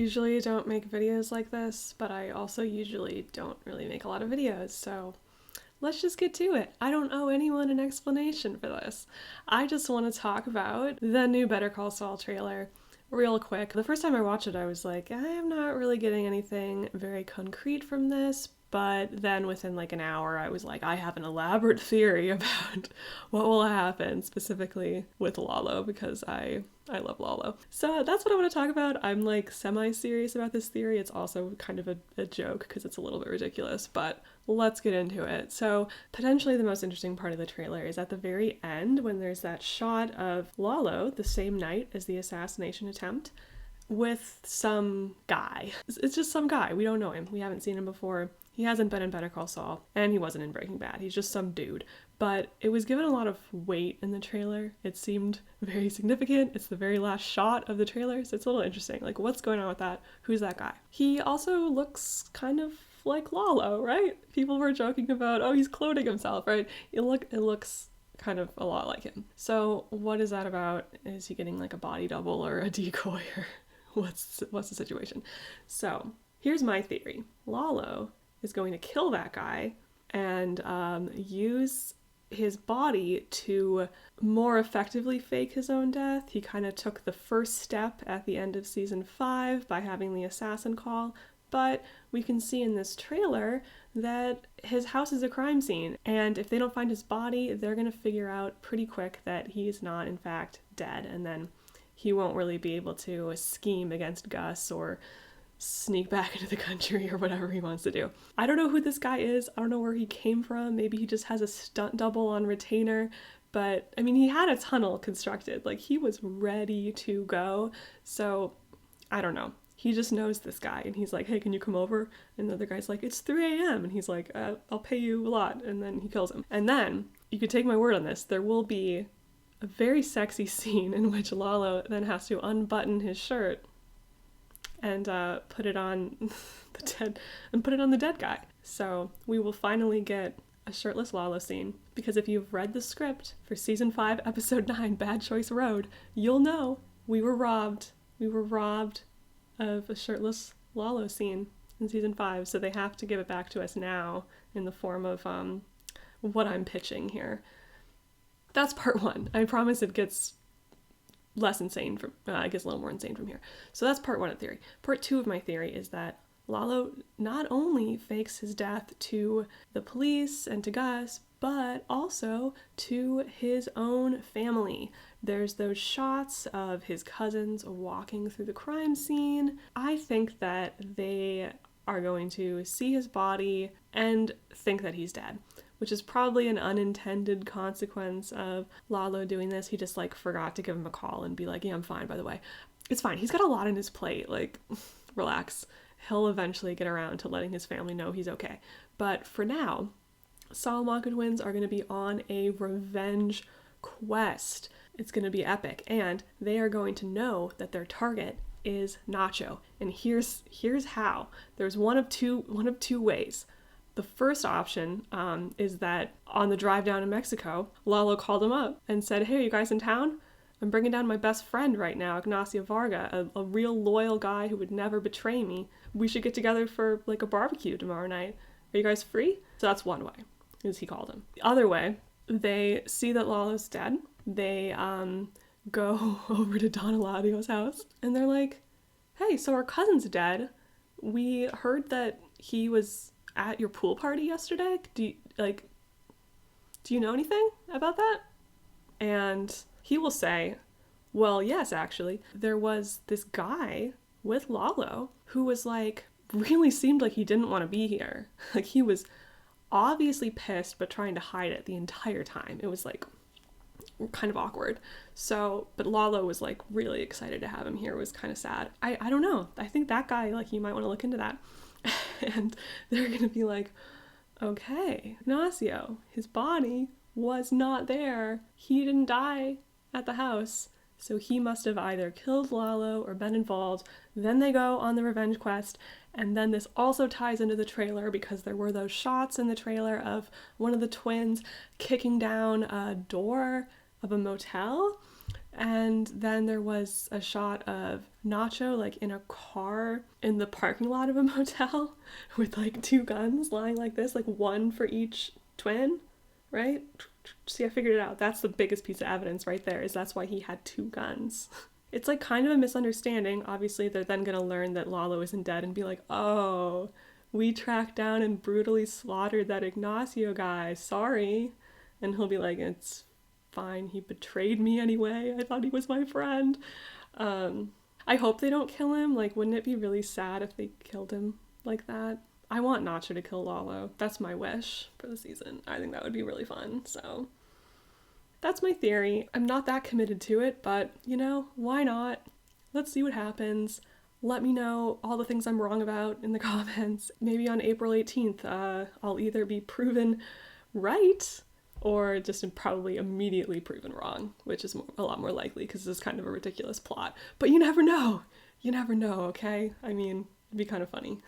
usually don't make videos like this, but I also usually don't really make a lot of videos, so let's just get to it. I don't owe anyone an explanation for this. I just want to talk about the new Better Call Saul trailer real quick. The first time I watched it, I was like, I am not really getting anything very concrete from this. But then within like an hour, I was like, I have an elaborate theory about what will happen, specifically with Lalo, because I love Lalo. So that's what I want to talk about. I'm like semi-serious about this theory. It's also kind of a joke because it's a little bit ridiculous, but let's get into it. So potentially the most interesting part of the trailer is at the very end when there's that shot of Lalo the same night as the assassination attempt with some guy. It's just some guy. We don't know him. We haven't seen him before. He hasn't been in Better Call Saul, and he wasn't in Breaking Bad. He's just some dude. But it was given a lot of weight in the trailer. It seemed very significant. It's the very last shot of the trailer, so it's a little interesting. Like, what's going on with that? Who's that guy? He also looks kind of like Lalo, right? People were joking about, oh, he's cloning himself, right? It looks kind of a lot like him. So what is that about? Is he getting like a body double or a decoy, or what's the situation? So here's my theory. Lalo is going to kill that guy and use his body to more effectively fake his own death. He kind of took the first step at the end of season 5 by having the assassin call, but we can see in this trailer that his house is a crime scene, and if they don't find his body, they're going to figure out pretty quick that he's not in fact dead, and then he won't really be able to scheme against Gus or sneak back into the country or whatever he wants to do. I don't know who this guy is. I don't know where he came from. Maybe he just has a stunt double on retainer. But, I mean, he had a tunnel constructed. Like, he was ready to go. So, I don't know. He just knows this guy. And he's like, hey, can you come over? And the other guy's like, it's 3 a.m. And he's like, I'll pay you a lot. And then he kills him. And then, you could take my word on this, there will be a very sexy scene in which Lalo then has to unbutton his shirt and put it on the dead guy. So we will finally get a shirtless Lalo scene, because if you've read the script for season 5 episode 9 Bad Choice Road, you'll know we were robbed of a shirtless Lalo scene in season 5, so they have to give it back to us now in the form of what I'm pitching here. That's part 1. I promise it gets less insane from, it gets a little more insane from here. So that's part 1 of the theory. Part 2 of my theory is that Lalo not only fakes his death to the police and to Gus, but also to his own family. There's those shots of his cousins walking through the crime scene. I think that they are going to see his body and think that he's dead, which is probably an unintended consequence of Lalo doing this. He just like forgot to give him a call and be like, yeah, I'm fine, by the way. It's fine. He's got a lot on his plate. Like, relax. He'll eventually get around to letting his family know he's okay. But for now, Saul Maka twins are going to be on a revenge quest. It's going to be epic, and they are going to know that their target is Nacho. And here's how. There's one of two ways. The first option is that on the drive down to Mexico, Lalo called him up and said, hey, are you guys in town? I'm bringing down my best friend right now, Ignacio Varga, a real loyal guy who would never betray me. We should get together for like a barbecue tomorrow night. Are you guys free? So that's one way, is he called him. The other way, they see that Lalo's dead. They go over to Don Eladio's house and they're like, hey, so our cousin's dead. We heard that he was at your pool party yesterday. Do you know anything about that? And he will say, well, yes, actually, there was this guy with Lalo who was like, really seemed like he didn't want to be here. Like, he was obviously pissed, but trying to hide it the entire time. It was like kind of awkward. So, but Lalo was like really excited to have him here. It was kind of sad. I don't know. I think that guy, like, you might want to look into that. And they're going to be like, okay, Ignacio, his body was not there. He didn't die at the house. So he must have either killed Lalo or been involved. Then they go on the revenge quest. And then this also ties into the trailer because there were those shots in the trailer of one of the twins kicking down a door of a motel. And then there was a shot of Nacho like in a car in the parking lot of a motel with like 2 guns lying like this, like one for each twin, right? See, I figured it out. That's the biggest piece of evidence right there, is that's why he had 2 guns. It's like kind of a misunderstanding. Obviously, they're then gonna learn that Lalo isn't dead and be like, oh, we tracked down and brutally slaughtered that Ignacio guy. Sorry. And he'll be like, it's fine. He betrayed me anyway. I thought he was my friend. I hope they don't kill him. Like, wouldn't it be really sad if they killed him like that? I want Nacho to kill Lalo. That's my wish for the season. I think that would be really fun. So that's my theory. I'm not that committed to it, but you know, why not? Let's see what happens. Let me know all the things I'm wrong about in the comments. Maybe on April 18th, I'll either be proven right or just probably immediately proven wrong, which is a lot more likely because this is kind of a ridiculous plot. But you never know. You never know, okay? I mean, it'd be kind of funny.